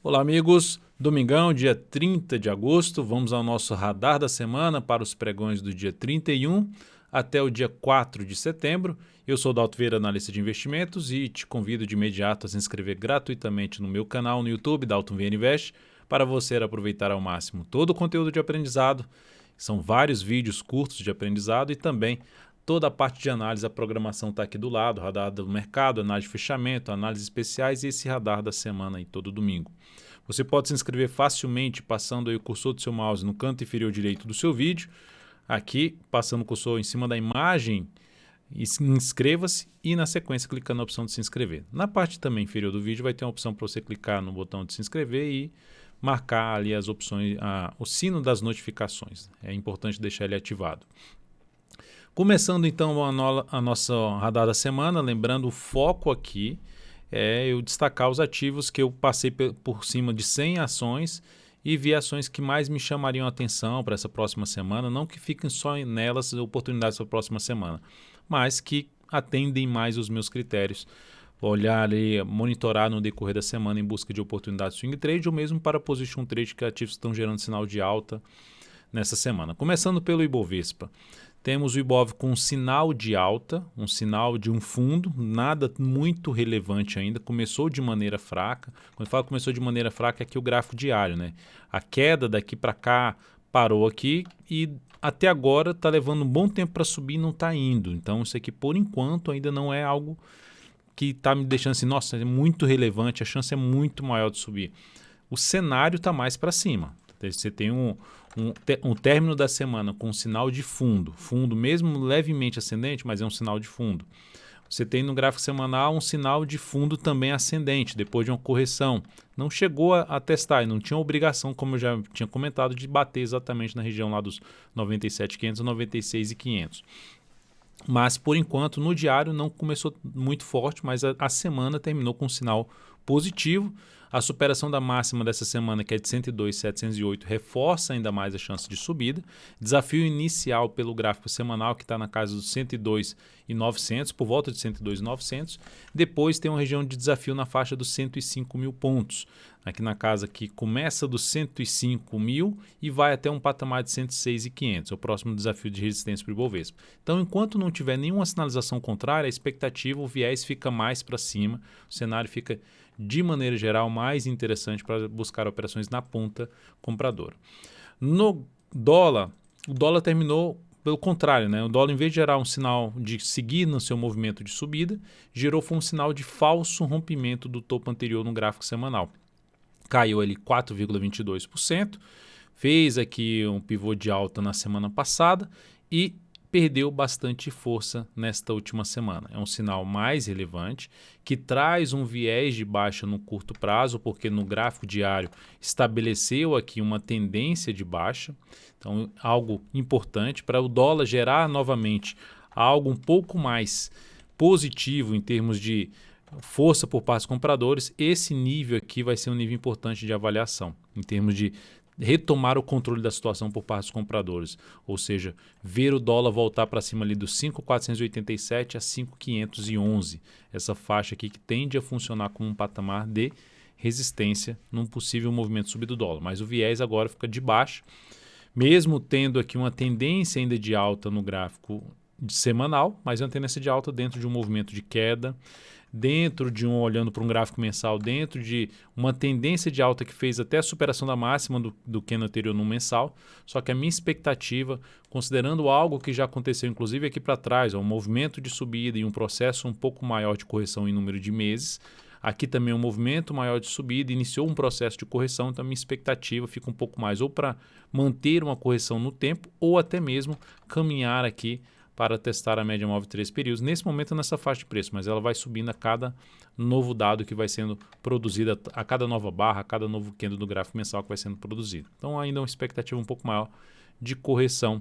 Olá, amigos. Domingão, dia 30 de agosto, vamos ao nosso radar da semana para os pregões do dia 31 até o dia 4 de setembro. Eu sou o Dalto Vieira, analista de investimentos, e te convido de imediato a se inscrever gratuitamente no meu canal no YouTube, Dalton Vieira Invest, para você aproveitar ao máximo todo o conteúdo de aprendizado. São vários vídeos curtos de aprendizado e também toda a parte de análise. A programação está aqui do lado, radar do mercado, análise de fechamento, análises especiais e esse radar da semana aí todo domingo. Você pode se inscrever facilmente passando aí o cursor do seu mouse no canto inferior direito do seu vídeo. Aqui, passando o cursor em cima da imagem, inscreva-se e na sequência clicando na opção de se inscrever. Na parte também inferior do vídeo vai ter uma opção para você clicar no botão de se inscrever e marcar ali as opções, o sino das notificações. É importante deixar ele ativado. Começando então a nossa radar da semana, lembrando o foco aqui é eu destacar os ativos que eu passei por cima de 100 ações e vi ações que mais me chamariam a atenção para essa próxima semana, não que fiquem só nelas oportunidades para a próxima semana, mas que atendem mais os meus critérios. Olhar e monitorar no decorrer da semana em busca de oportunidades de swing trade ou mesmo para position trade, que ativos estão gerando sinal de alta nessa semana. Começando pelo Ibovespa. Temos o Ibov com um sinal de alta, um sinal de um fundo, nada muito relevante ainda, começou de maneira fraca. Quando eu falo começou de maneira fraca, é aqui o gráfico diário, né? A queda daqui para cá parou aqui e até agora está levando um bom tempo para subir e não está indo. Então isso aqui por enquanto ainda não é algo que está me deixando assim, nossa, é muito relevante, a chance é muito maior de subir. O cenário está mais para cima. Você tem um término da semana com um sinal de fundo mesmo levemente ascendente, mas é um sinal de fundo. Você tem no gráfico semanal um sinal de fundo também ascendente, depois de uma correção. Não chegou a testar e não tinha obrigação, como eu já tinha comentado, de bater exatamente na região lá dos 97.500 e 96.500. Mas, por enquanto, no diário não começou muito forte, mas a semana terminou com um sinal positivo. A superação da máxima dessa semana, que é de 102.708, reforça ainda mais a chance de subida. Desafio inicial pelo gráfico semanal, que está na casa dos 102.900, por volta de 102.900. Depois tem uma região de desafio na faixa dos 105 mil pontos. Aqui na casa que começa dos 105 mil e vai até um patamar de 106.500, é o próximo desafio de resistência para o Ibovespa. Então, enquanto não tiver nenhuma sinalização contrária, a expectativa, o viés fica mais para cima, o cenário fica, de maneira geral, mais interessante para buscar operações na ponta compradora. No dólar, o dólar terminou pelo contrário, né? O dólar, em vez de gerar um sinal de seguir no seu movimento de subida, foi um sinal de falso rompimento do topo anterior no gráfico semanal. Caiu ali 4,22%, fez aqui um pivô de alta na semana passada e perdeu bastante força nesta última semana. É um sinal mais relevante que traz um viés de baixa no curto prazo, porque no gráfico diário estabeleceu aqui uma tendência de baixa. Então, algo importante para o dólar gerar novamente algo um pouco mais positivo em termos de força por parte dos compradores. Esse nível aqui vai ser um nível importante de avaliação, em termos de retomar o controle da situação por parte dos compradores, ou seja, ver o dólar voltar para cima ali dos 5.487 a 5.511, essa faixa aqui que tende a funcionar como um patamar de resistência num possível movimento subir do dólar, mas o viés agora fica de baixo, mesmo tendo aqui uma tendência ainda de alta no gráfico semanal, mas é uma tendência de alta dentro de um movimento de queda, olhando para um gráfico mensal, dentro de uma tendência de alta que fez até a superação da máxima do candle anterior no mensal, só que a minha expectativa, considerando algo que já aconteceu inclusive aqui para trás, um movimento de subida e um processo um pouco maior de correção em número de meses, aqui também um movimento maior de subida, iniciou um processo de correção, então a minha expectativa fica um pouco mais ou para manter uma correção no tempo ou até mesmo caminhar aqui para testar a média móvel de 3 períodos, nesse momento nessa faixa de preço, mas ela vai subindo a cada novo dado que vai sendo produzido, a cada nova barra, a cada novo candle do gráfico mensal que vai sendo produzido. Então ainda uma expectativa um pouco maior de correção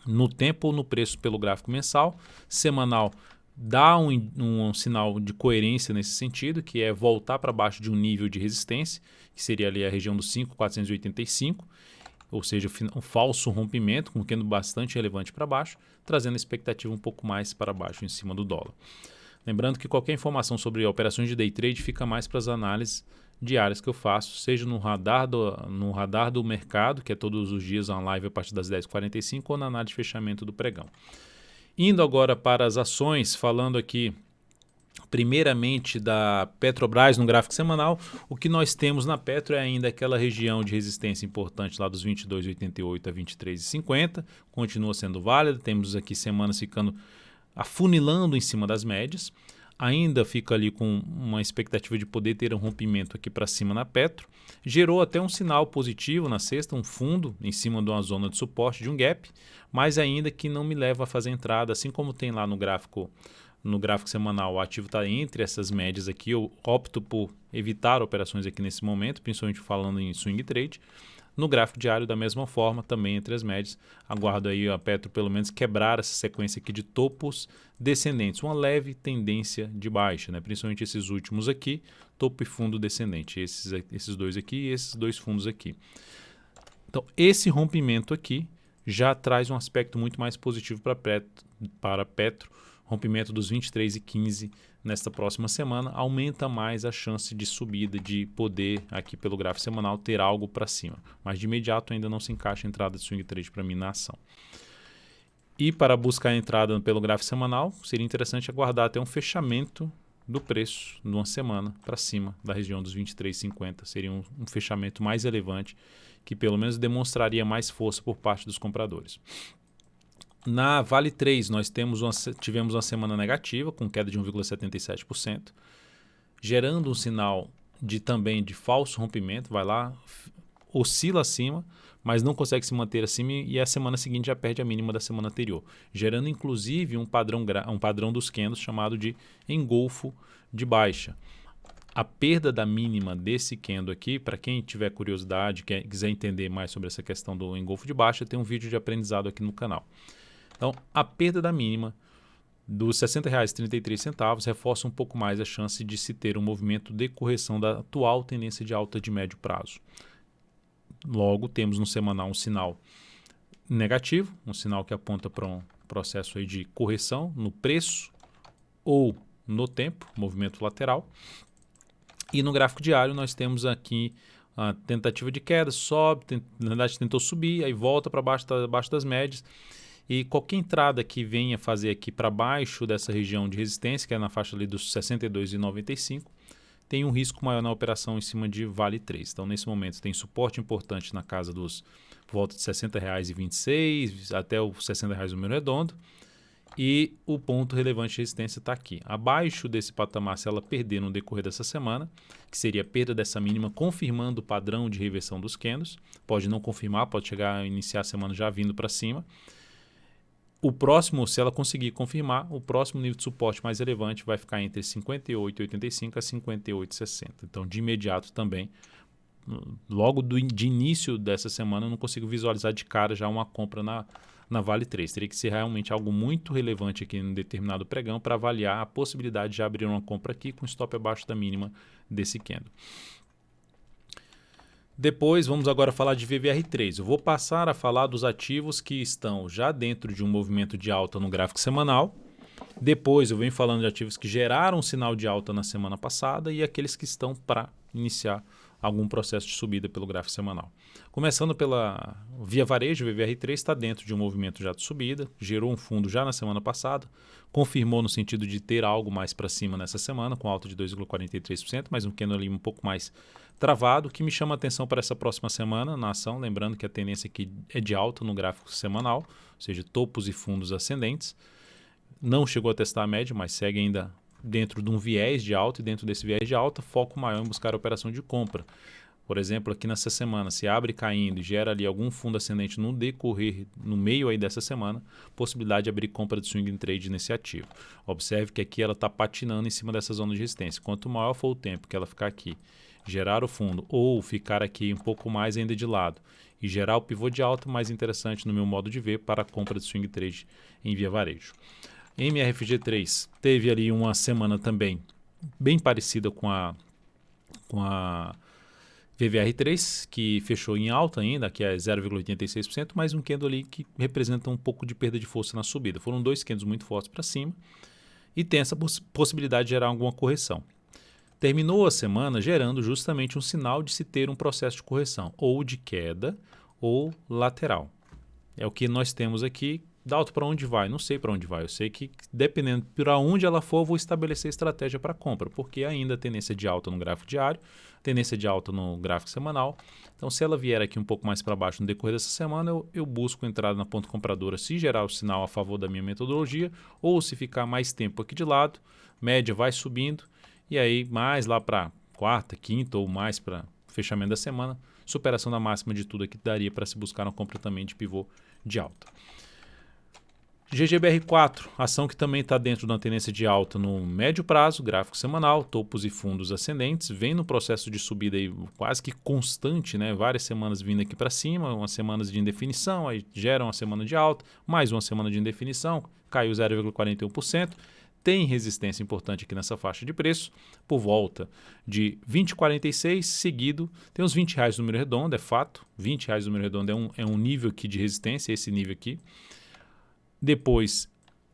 no tempo ou no preço pelo gráfico mensal. Semanal dá um sinal de coerência nesse sentido, que é voltar para baixo de um nível de resistência, que seria ali a região dos 5.485, ou seja, um falso rompimento, com um candle bastante relevante para baixo, trazendo a expectativa um pouco mais para baixo em cima do dólar. Lembrando que qualquer informação sobre operações de day trade fica mais para as análises diárias que eu faço, seja no radar do mercado, que é todos os dias uma live a partir das 10h45, ou na análise de fechamento do pregão. Indo agora para as ações, falando aqui primeiramente da Petrobras no gráfico semanal, o que nós temos na Petro é ainda aquela região de resistência importante lá dos 22,88 a 23,50, continua sendo válida, temos aqui semanas ficando afunilando em cima das médias, ainda fica ali com uma expectativa de poder ter um rompimento aqui para cima na Petro, gerou até um sinal positivo na sexta, um fundo em cima de uma zona de suporte de um gap, mas ainda que não me leva a fazer entrada, assim como tem lá no gráfico semanal, o ativo está entre essas médias aqui, eu opto por evitar operações aqui nesse momento, principalmente falando em swing trade. No gráfico diário, da mesma forma, também entre as médias, aguardo aí a Petro pelo menos quebrar essa sequência aqui de topos descendentes, uma leve tendência de baixa, né? Principalmente esses últimos aqui, topo e fundo descendente, esses dois aqui e esses dois fundos aqui. Então, esse rompimento aqui já traz um aspecto muito mais positivo para Petro, rompimento dos 23,15 nesta próxima semana, aumenta mais a chance de subida, de poder aqui pelo gráfico semanal ter algo para cima. Mas de imediato ainda não se encaixa a entrada de swing trade para mim na ação. E para buscar a entrada pelo gráfico semanal, seria interessante aguardar até um fechamento do preço numa semana para cima da região dos 23,50. Seria um fechamento mais relevante que pelo menos demonstraria mais força por parte dos compradores. Na Vale 3, nós tivemos uma semana negativa, com queda de 1,77%, gerando um sinal também de falso rompimento, vai lá, oscila acima, mas não consegue se manter acima e a semana seguinte já perde a mínima da semana anterior, gerando inclusive um padrão dos candles chamado de engolfo de baixa. A perda da mínima desse candle aqui, para quem tiver curiosidade, quiser entender mais sobre essa questão do engolfo de baixa, tem um vídeo de aprendizado aqui no canal. Então, a perda da mínima dos R$ 60,33 reforça um pouco mais a chance de se ter um movimento de correção da atual tendência de alta de médio prazo. Logo, temos no semanal um sinal negativo, um sinal que aponta para um processo aí de correção no preço ou no tempo, movimento lateral. E no gráfico diário nós temos aqui a tentativa de queda, sobe, na verdade tentou subir, aí volta para baixo das médias. E qualquer entrada que venha fazer aqui para baixo dessa região de resistência, que é na faixa ali dos 62,95, tem um risco maior na operação em cima de Vale 3. Então, nesse momento, tem suporte importante na casa dos volta de R$ 60,26 até os R$ 60 o número redondo. E o ponto relevante de resistência está aqui. Abaixo desse patamar, se ela perder no decorrer dessa semana, que seria a perda dessa mínima, confirmando o padrão de reversão dos candles, pode não confirmar, pode chegar a iniciar a semana já vindo para cima. O próximo, se ela conseguir confirmar, o próximo nível de suporte mais relevante vai ficar entre 58,85 a 58,60. Então, de imediato também, logo de início dessa semana, eu não consigo visualizar de cara já uma compra na Vale 3. Teria que ser realmente algo muito relevante aqui em um determinado pregão para avaliar a possibilidade de abrir uma compra aqui com stop abaixo da mínima desse candle. Depois vamos agora falar de VVR3. Eu vou passar a falar dos ativos que estão já dentro de um movimento de alta no gráfico semanal. Depois eu venho falando de ativos que geraram um sinal de alta na semana passada e aqueles que estão para iniciar algum processo de subida pelo gráfico semanal. Começando pela Via Varejo, o VVR3 está dentro de um movimento já de subida, gerou um fundo já na semana passada, confirmou no sentido de ter algo mais para cima nessa semana, com alta de 2,43%, mas um candle ali um pouco mais travado. O que me chama a atenção para essa próxima semana na ação, lembrando que a tendência aqui é de alta no gráfico semanal, ou seja, topos e fundos ascendentes. Não chegou a testar a média, mas segue ainda dentro de um viés de alta, e dentro desse viés de alta, foco maior em buscar a operação de compra. Por exemplo, aqui nessa semana, se abre caindo e gera ali algum fundo ascendente no decorrer, no meio aí dessa semana, possibilidade de abrir compra de swing trade nesse ativo. Observe que aqui ela está patinando em cima dessa zona de resistência. Quanto maior for o tempo que ela ficar aqui, gerar o fundo ou ficar aqui um pouco mais ainda de lado e gerar o pivô de alta, mais interessante no meu modo de ver para a compra de swing trade em Via Varejo. MRFG3 teve ali uma semana também bem parecida com a VVR3, que fechou em alta ainda, que é 0,86%, mas um candle ali que representa um pouco de perda de força na subida. Foram dois candles muito fortes para cima e tem essa possibilidade de gerar alguma correção. terminou a semana gerando justamente um sinal de se ter um processo de correção, ou de queda ou lateral. É o que nós temos aqui. Dalton, para onde vai? Não sei para onde vai. Eu sei que, dependendo para onde ela for, eu vou estabelecer estratégia para compra, porque ainda tendência de alta no gráfico diário, tendência de alta no gráfico semanal. Então, se ela vier aqui um pouco mais para baixo no decorrer dessa semana, eu busco entrada na ponta compradora se gerar o sinal a favor da minha metodologia, ou se ficar mais tempo aqui de lado, média vai subindo, e aí mais lá para quarta, quinta ou mais para fechamento da semana, superação da máxima de tudo aqui daria para se buscar uma compra também de pivô de alta. GGBR4, ação que também está dentro de uma tendência de alta no médio prazo, gráfico semanal, topos e fundos ascendentes, vem no processo de subida aí quase que constante, né? Várias semanas vindo aqui para cima, umas semanas de indefinição, aí gera uma semana de alta, mais uma semana de indefinição, caiu 0,41%, tem resistência importante aqui nessa faixa de preço, por volta de 20,46, seguido, tem uns R$20 número redondo, é fato, R$20 número redondo é um nível aqui de resistência, esse nível aqui. Depois,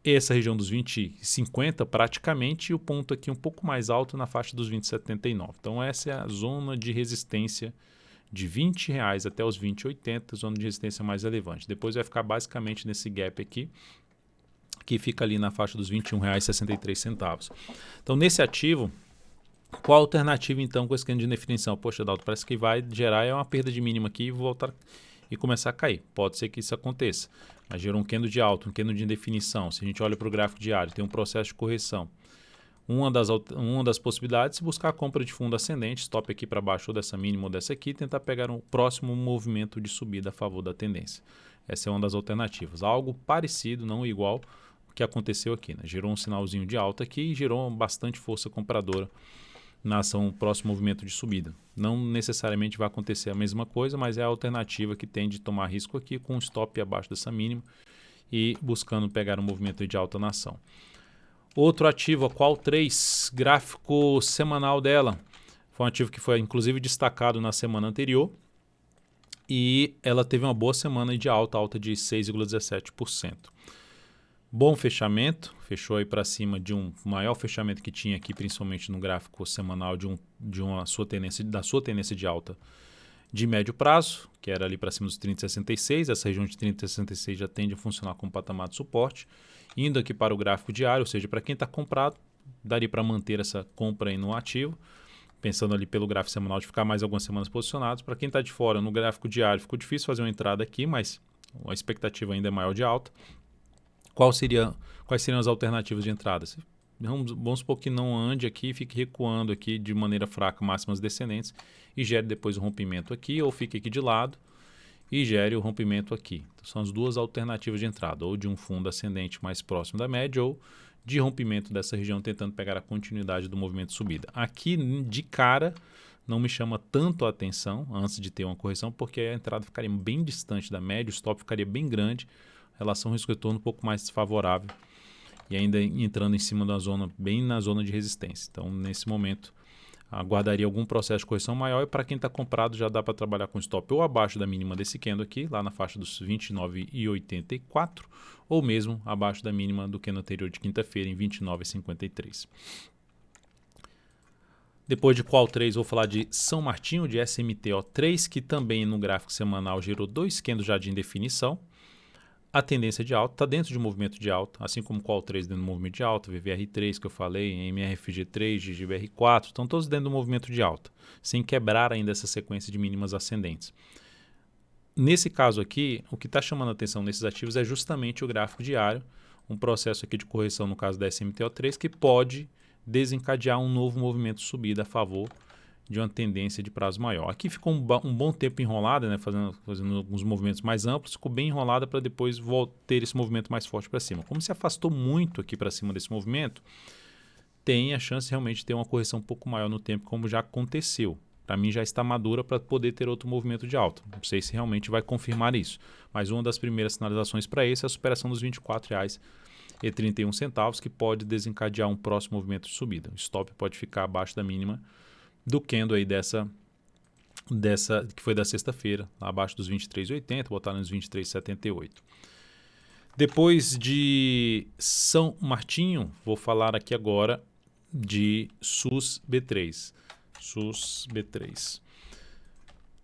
essa região dos 20,50 praticamente, e o ponto aqui um pouco mais alto na faixa dos 20,79. Então essa é a zona de resistência de R$20 até os 20,80, zona de resistência mais relevante. Depois vai ficar basicamente nesse gap aqui, que fica ali na faixa dos R$21,63. Então nesse ativo, qual a alternativa então com esse candle de indefinição? Poxa, Dalton, parece que vai gerar uma perda de mínima aqui e voltar e começar a cair. Pode ser que isso aconteça. Mas gerou um candle de alta, um candle de indefinição. Se a gente olha para o gráfico diário, tem um processo de correção. Uma das possibilidades é buscar a compra de fundo ascendente, stop aqui para baixo ou dessa mínima ou dessa aqui, e tentar pegar um próximo movimento de subida a favor da tendência. Essa é uma das alternativas. Algo parecido, não igual, que aconteceu aqui. Né? Gerou um sinalzinho de alta aqui e gerou bastante força compradora na ação próximo movimento de subida. Não necessariamente vai acontecer a mesma coisa, mas é a alternativa que tem de tomar risco aqui com um stop abaixo dessa mínima e buscando pegar um movimento de alta na ação. Outro ativo, a Qual3, gráfico semanal dela. Foi um ativo que foi inclusive destacado na semana anterior e ela teve uma boa semana de alta de 6,17%. Bom fechamento, fechou aí para cima de um maior fechamento que tinha aqui, principalmente no gráfico semanal da sua tendência de alta de médio prazo, que era ali para cima dos 30,66. Essa região de 30,66 já tende a funcionar como patamar de suporte. Indo aqui para o gráfico diário, ou seja, para quem está comprado, daria para manter essa compra aí no ativo, pensando ali pelo gráfico semanal de ficar mais algumas semanas posicionados. Para quem está de fora, no gráfico diário ficou difícil fazer uma entrada aqui, mas a expectativa ainda é maior de alta. Quais seriam as alternativas de entrada? Vamos supor que não ande aqui e fique recuando aqui de maneira fraca, máximas descendentes, e gere depois o rompimento aqui, ou fique aqui de lado e gere o rompimento aqui. Então, são as duas alternativas de entrada, ou de um fundo ascendente mais próximo da média, ou de rompimento dessa região, tentando pegar a continuidade do movimento de subida. Aqui, de cara, não me chama tanto a atenção, antes de ter uma correção, porque a entrada ficaria bem distante da média, o stop ficaria bem grande, relação risco-retorno um pouco mais desfavorável e ainda entrando em cima da zona, bem na zona de resistência. Então, nesse momento, aguardaria algum processo de correção maior e para quem está comprado já dá para trabalhar com stop ou abaixo da mínima desse candle aqui, lá na faixa dos 29,84 ou mesmo abaixo da mínima do candle anterior de quinta-feira em 29,53. Depois de Qual3, vou falar de São Martinho, de SMTO3, que também no gráfico semanal gerou dois candles já de indefinição. A tendência de alta está dentro de um movimento de alta, assim como Qual3 dentro do movimento de alta, VVR3 que eu falei, MRFG3, GGBR4, estão todos dentro do movimento de alta, sem quebrar ainda essa sequência de mínimas ascendentes. Nesse caso aqui, o que está chamando a atenção nesses ativos é justamente o gráfico diário, um processo aqui de correção no caso da SMTO3 que pode desencadear um novo movimento de subida a favor de uma tendência de prazo maior. Aqui ficou um bom tempo enrolada, né, fazendo alguns movimentos mais amplos, ficou bem enrolada para depois ter esse movimento mais forte para cima. Como se afastou muito aqui para cima desse movimento, tem a chance realmente de ter uma correção um pouco maior no tempo, como já aconteceu. Para mim já está madura para poder ter outro movimento de alta. Não sei se realmente vai confirmar isso, mas uma das primeiras sinalizações para isso é a superação dos R$ 24,31, que pode desencadear um próximo movimento de subida. O stop pode ficar abaixo da mínima do candle aí dessa que foi da sexta-feira, abaixo dos 23,80, botar nos 23,78. Depois de São Martinho, vou falar aqui agora de SUS B3. SUS B3.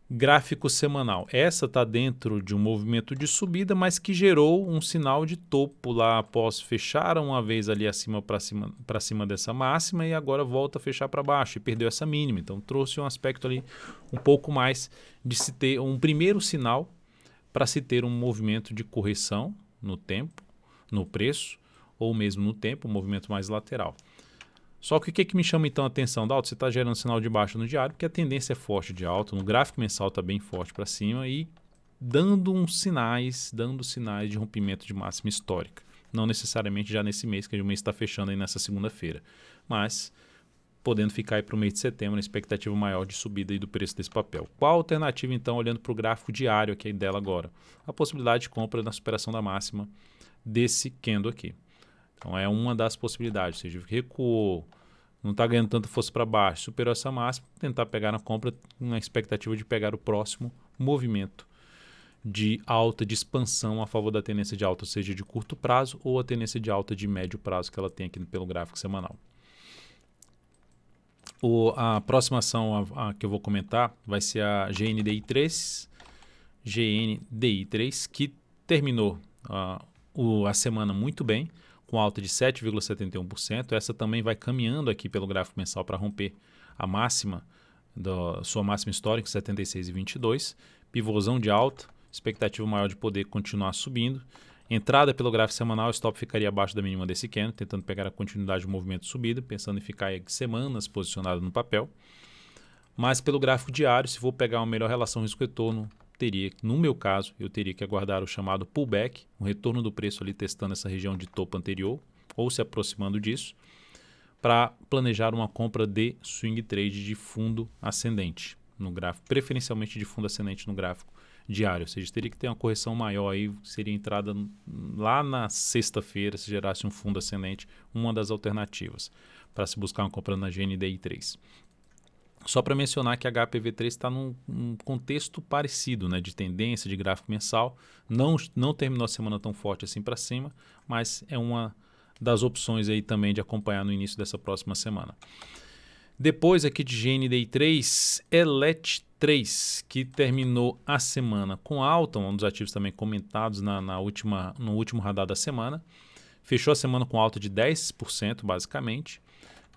Gráfico semanal. Essa está dentro de um movimento de subida, mas que gerou um sinal de topo lá após fechar uma vez ali acima para cima dessa máxima e agora volta a fechar para baixo e perdeu essa mínima. Então trouxe um aspecto ali um pouco mais de se ter um primeiro sinal para se ter um movimento de correção no tempo, no preço ou mesmo no tempo, um movimento mais lateral. Só que o que me chama então a atenção, Dalton? Você está gerando sinal de baixa no diário, porque a tendência é forte de alta, no gráfico mensal está bem forte para cima e dando sinais de rompimento de máxima histórica. Não necessariamente já nesse mês, que o mês está fechando aí nessa segunda-feira, mas podendo ficar aí para o mês de setembro, na expectativa maior de subida aí do preço desse papel. Qual a alternativa então, olhando para o gráfico diário aqui dela agora? A possibilidade de compra na superação da máxima desse candle aqui. Então é uma das possibilidades, ou seja, recuou, não está ganhando tanta força para baixo, superou essa máxima, tentar pegar na compra na expectativa de pegar o próximo movimento de alta, de expansão a favor da tendência de alta, seja de curto prazo ou a tendência de alta de médio prazo que ela tem aqui pelo gráfico semanal. A próxima ação que eu vou comentar vai ser a GNDI3, que terminou a semana muito bem, com alta de 7,71%. Essa também vai caminhando aqui pelo gráfico mensal para romper a máxima, sua máxima histórica, 76,22. Pivôzão de alta, expectativa maior de poder continuar subindo. Entrada pelo gráfico semanal, o stop ficaria abaixo da mínima desse candle, tentando pegar a continuidade do movimento de subida, pensando em ficar aí semanas posicionado no papel. Mas pelo gráfico diário, se for pegar uma melhor relação risco-retorno, no meu caso, eu teria que aguardar o chamado pullback, um retorno do preço ali testando essa região de topo anterior, ou se aproximando disso, para planejar uma compra de swing trade de fundo ascendente no gráfico, preferencialmente de fundo ascendente no gráfico diário, ou seja, teria que ter uma correção maior aí, seria entrada lá na sexta-feira, se gerasse um fundo ascendente, uma das alternativas para se buscar uma compra na GNDI3. Só para mencionar que a HPV3 está num contexto parecido, né, de tendência, de gráfico mensal. Não terminou a semana tão forte assim para cima, mas é uma das opções aí também de acompanhar no início dessa próxima semana. Depois aqui de GNDI3, ELET3, que terminou a semana com alta, um dos ativos também comentados no último radar da semana. Fechou a semana com alta de 10%, basicamente.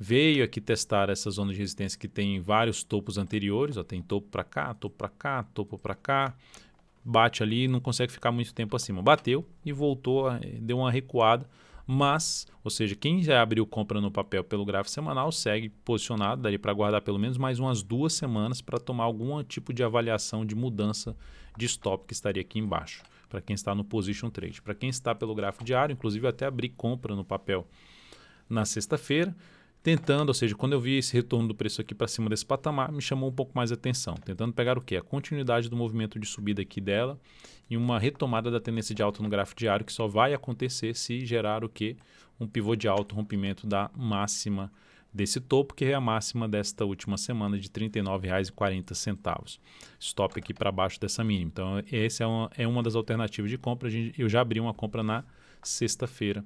Veio aqui testar essa zona de resistência que tem vários topos anteriores, tem topo para cá, topo para cá, topo para cá, bate ali e não consegue ficar muito tempo acima. Bateu e voltou, deu uma recuada, mas, ou seja, quem já abriu compra no papel pelo gráfico semanal segue posicionado, daria para guardar pelo menos mais umas 2 semanas para tomar algum tipo de avaliação de mudança de stop que estaria aqui embaixo, para quem está no position trade. Para quem está pelo gráfico diário, inclusive eu até abri compra no papel na sexta-feira, tentando, ou seja, quando eu vi esse retorno do preço aqui para cima desse patamar, me chamou um pouco mais a atenção, tentando pegar o quê? A continuidade do movimento de subida aqui dela e uma retomada da tendência de alta no gráfico diário, que só vai acontecer se gerar o quê? Um pivô de alto, rompimento da máxima desse topo, que é a máxima desta última semana de R$ 39,40. Stop aqui para baixo dessa mínima. Então, essa é uma das alternativas de compra. Eu já abri uma compra na sexta-feira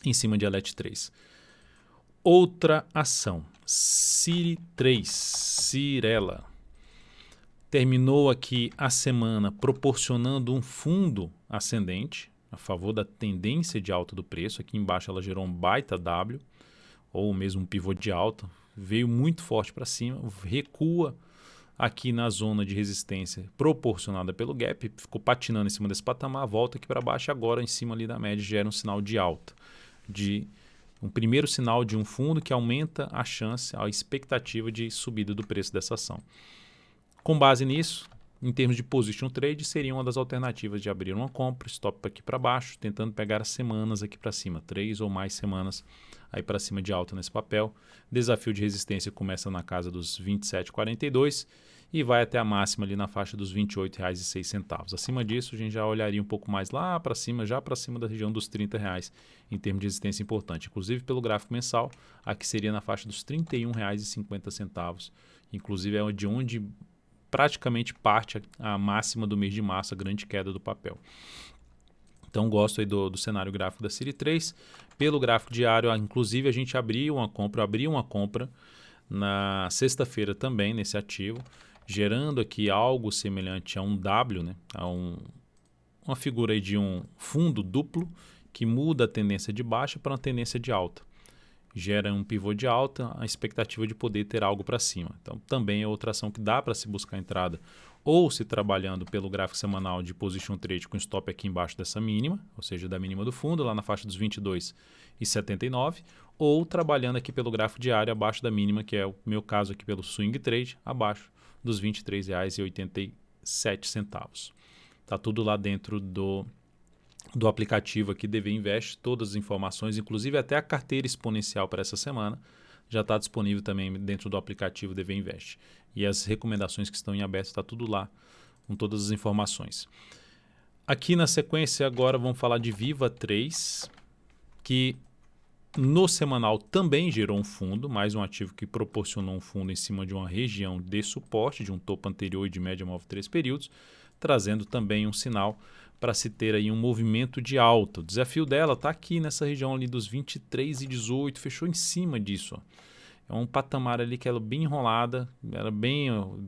em cima de ELET3. Outra ação, CIRI3, Cirela, terminou aqui a semana proporcionando um fundo ascendente a favor da tendência de alta do preço. Aqui embaixo ela gerou um baita W, ou mesmo um pivô de alta, veio muito forte para cima, recua aqui na zona de resistência proporcionada pelo gap, ficou patinando em cima desse patamar, volta aqui para baixo e agora em cima ali da média gera um sinal de alta, um primeiro sinal de um fundo que aumenta a chance, a expectativa de subida do preço dessa ação. Com base nisso, em termos de position trade, seria uma das alternativas de abrir uma compra, stop aqui para baixo, tentando pegar as semanas aqui para cima, 3 ou mais semanas aí para cima de alta nesse papel. Desafio de resistência começa na casa dos R$ 27,42 e vai até a máxima ali na faixa dos R$ 28,06. Acima disso, a gente já olharia um pouco mais lá para cima, já para cima da região dos R$ 30 em termos de resistência importante. Inclusive pelo gráfico mensal, aqui seria na faixa dos R$ 31,50. Inclusive é de onde praticamente parte a máxima do mês de março, a grande queda do papel. Então gosto aí do cenário gráfico da Série 3. Pelo gráfico diário, inclusive a gente abri uma compra na sexta-feira também nesse ativo, gerando aqui algo semelhante a um W, né? Uma figura aí de um fundo duplo que muda a tendência de baixa para uma tendência de alta. Gera um pivô de alta, a expectativa de poder ter algo para cima. Então também é outra ação que dá para se buscar entrada, ou se trabalhando pelo gráfico semanal de position trade com stop aqui embaixo dessa mínima, ou seja, da mínima do fundo, lá na faixa dos 22,79, ou trabalhando aqui pelo gráfico diário abaixo da mínima, que é o meu caso aqui pelo swing trade, abaixo dos R$ 23,87. Está tudo lá dentro do aplicativo aqui DV Invest, todas as informações, inclusive até a carteira exponencial para essa semana, já está disponível também dentro do aplicativo DV Invest. E as recomendações que estão em aberto, está tudo lá, com todas as informações. Aqui na sequência agora vamos falar de Viva 3, que no semanal também gerou um fundo, mais um ativo que proporcionou um fundo em cima de uma região de suporte, de um topo anterior e de média móvel 3 períodos, trazendo também um sinal para se ter aí um movimento de alta. O desafio dela está aqui nessa região ali dos 23,18, fechou em cima disso. É um patamar ali que ela bem enrolada,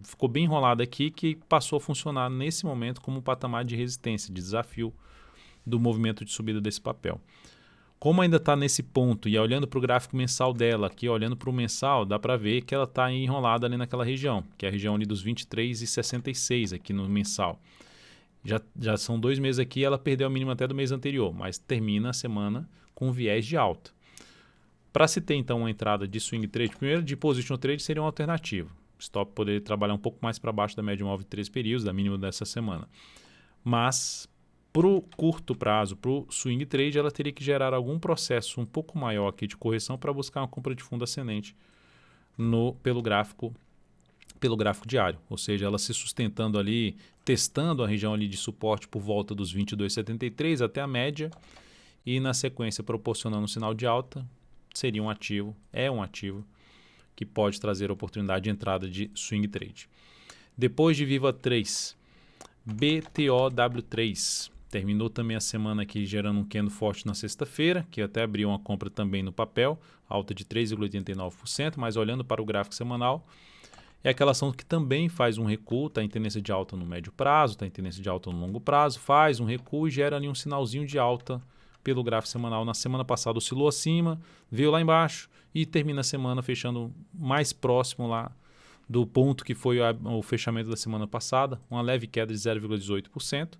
ficou bem enrolada aqui, que passou a funcionar nesse momento como um patamar de resistência, de desafio do movimento de subida desse papel. Como ainda está nesse ponto e olhando para o gráfico mensal dela, aqui olhando para o mensal, dá para ver que ela está enrolada ali naquela região, que é a região ali dos 23,66 aqui no mensal. Já são 2 meses aqui, ela perdeu a mínima até do mês anterior, mas termina a semana com viés de alta. Para se ter então uma entrada de swing trade, primeiro de position trade seria uma alternativa. Stop poderia trabalhar um pouco mais para baixo da média móvel de 3 períodos, da mínima dessa semana. Mas para o curto prazo, para o swing trade, ela teria que gerar algum processo um pouco maior aqui de correção para buscar uma compra de fundo ascendente pelo gráfico diário, ou seja, ela se sustentando ali, testando a região ali de suporte por volta dos 22,73 até a média e na sequência proporcionando um sinal de alta, seria um ativo que pode trazer oportunidade de entrada de swing trade. Depois de Viva 3, BTOW3, terminou também a semana aqui gerando um candle forte na sexta-feira, que até abriu uma compra também no papel, alta de 3,89%, mas olhando para o gráfico semanal, é aquela ação que também faz um recuo, está em tendência de alta no médio prazo, está em tendência de alta no longo prazo, faz um recuo e gera ali um sinalzinho de alta pelo gráfico semanal. Na semana passada oscilou acima, veio lá embaixo e termina a semana fechando mais próximo lá do ponto que foi o fechamento da semana passada, uma leve queda de 0,18%.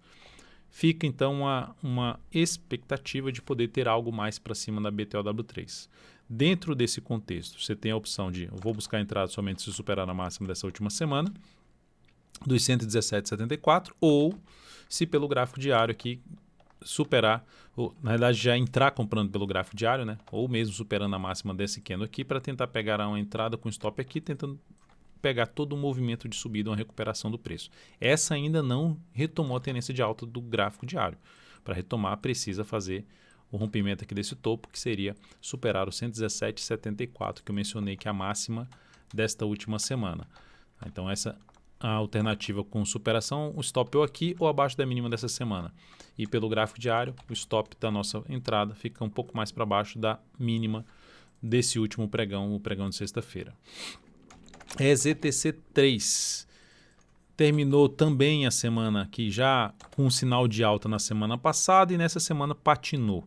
Fica então uma expectativa de poder ter algo mais para cima da BTOW3. Dentro desse contexto, você tem a opção de eu vou buscar a entrada somente se superar a máxima dessa última semana, dos 117,74, ou se pelo gráfico diário aqui superar, ou, na verdade já entrar comprando pelo gráfico diário, né? Ou mesmo superando a máxima desse candle aqui para tentar pegar uma entrada com stop aqui, tentando pegar todo o movimento de subida, uma recuperação do preço. Essa ainda não retomou a tendência de alta do gráfico diário. Para retomar, precisa fazer o rompimento aqui desse topo, que seria superar o 117,74, que eu mencionei que é a máxima desta última semana. Então essa a alternativa com superação, o stop ou aqui ou abaixo da mínima dessa semana. E pelo gráfico diário, o stop da nossa entrada fica um pouco mais para baixo da mínima desse último pregão, o pregão de sexta-feira. EZTC3 terminou também a semana aqui já com um sinal de alta na semana passada e nessa semana patinou.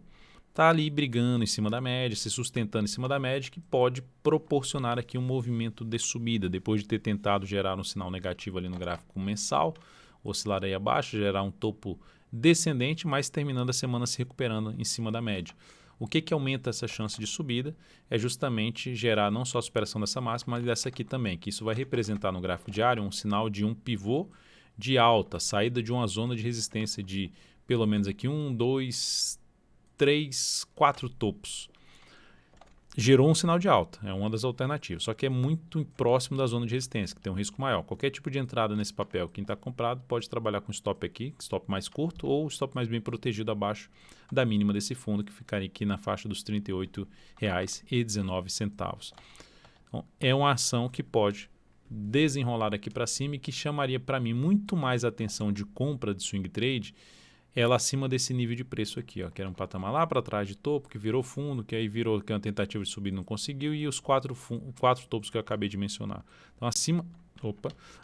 Está ali brigando em cima da média, se sustentando em cima da média, que pode proporcionar aqui um movimento de subida, depois de ter tentado gerar um sinal negativo ali no gráfico mensal, oscilar aí abaixo, gerar um topo descendente, mas terminando a semana se recuperando em cima da média. O que aumenta essa chance de subida é justamente gerar não só a superação dessa máxima, mas dessa aqui também, que isso vai representar no gráfico diário um sinal de um pivô de alta, saída de uma zona de resistência de pelo menos aqui 1, 2, 3, 4 topos. Gerou um sinal de alta, é uma das alternativas, só que é muito próximo da zona de resistência, que tem um risco maior. Qualquer tipo de entrada nesse papel, quem está comprado pode trabalhar com stop aqui, stop mais curto ou stop mais bem protegido abaixo da mínima desse fundo, que ficaria aqui na faixa dos R$ 38,19. Então, é uma ação que pode desenrolar aqui para cima e que chamaria para mim muito mais atenção de compra de swing trade ela acima desse nível de preço aqui, ó, que era um patamar lá para trás de topo, que virou fundo, que aí virou que é uma tentativa de subir e não conseguiu, e os quatro topos que eu acabei de mencionar. Então,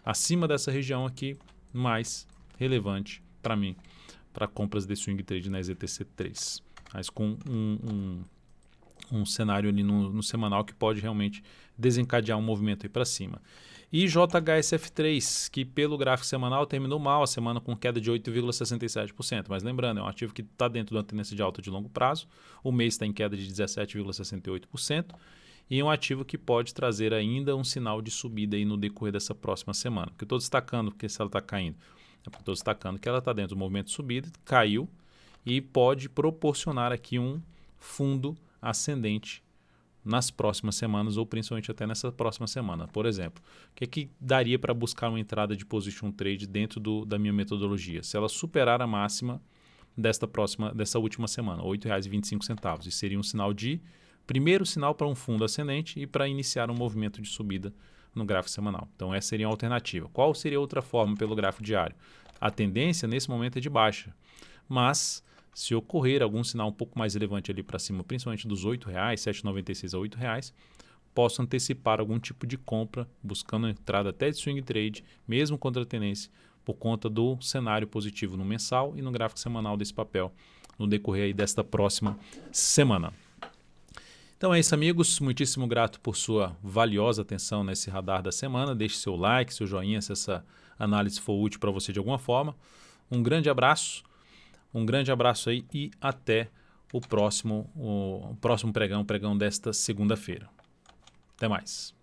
acima dessa região aqui, mais relevante para mim, para compras de swing trade na EZTC3. Mas com um cenário ali no semanal que pode realmente desencadear um movimento aí para cima. E JHSF3, que pelo gráfico semanal terminou mal a semana com queda de 8,67%. Mas lembrando, é um ativo que está dentro da tendência de alta de longo prazo, o mês está em queda de 17,68%, e é um ativo que pode trazer ainda um sinal de subida aí no decorrer dessa próxima semana. Porque eu estou destacando, porque se ela está caindo, estou destacando que ela está dentro do movimento de subida, caiu, e pode proporcionar aqui um fundo ascendente nas próximas semanas ou principalmente até nessa próxima semana. Por exemplo, o que daria para buscar uma entrada de position trade dentro da minha metodologia? Se ela superar a máxima dessa última semana, R$ 8,25. Isso seria um primeiro sinal para um fundo ascendente e para iniciar um movimento de subida no gráfico semanal. Então essa seria uma alternativa. Qual seria outra forma pelo gráfico diário? A tendência nesse momento é de baixa, mas se ocorrer algum sinal um pouco mais relevante ali para cima, principalmente dos R$ 8,00, R$ 7,96 a R$ 8,00, posso antecipar algum tipo de compra, buscando entrada até de swing trade, mesmo contra a tendência, por conta do cenário positivo no mensal e no gráfico semanal desse papel, no decorrer aí desta próxima semana. Então é isso, amigos. Muitíssimo grato por sua valiosa atenção nesse radar da semana. Deixe seu like, seu joinha, se essa análise for útil para você de alguma forma. Um grande abraço aí e até o próximo pregão desta segunda-feira. Até mais.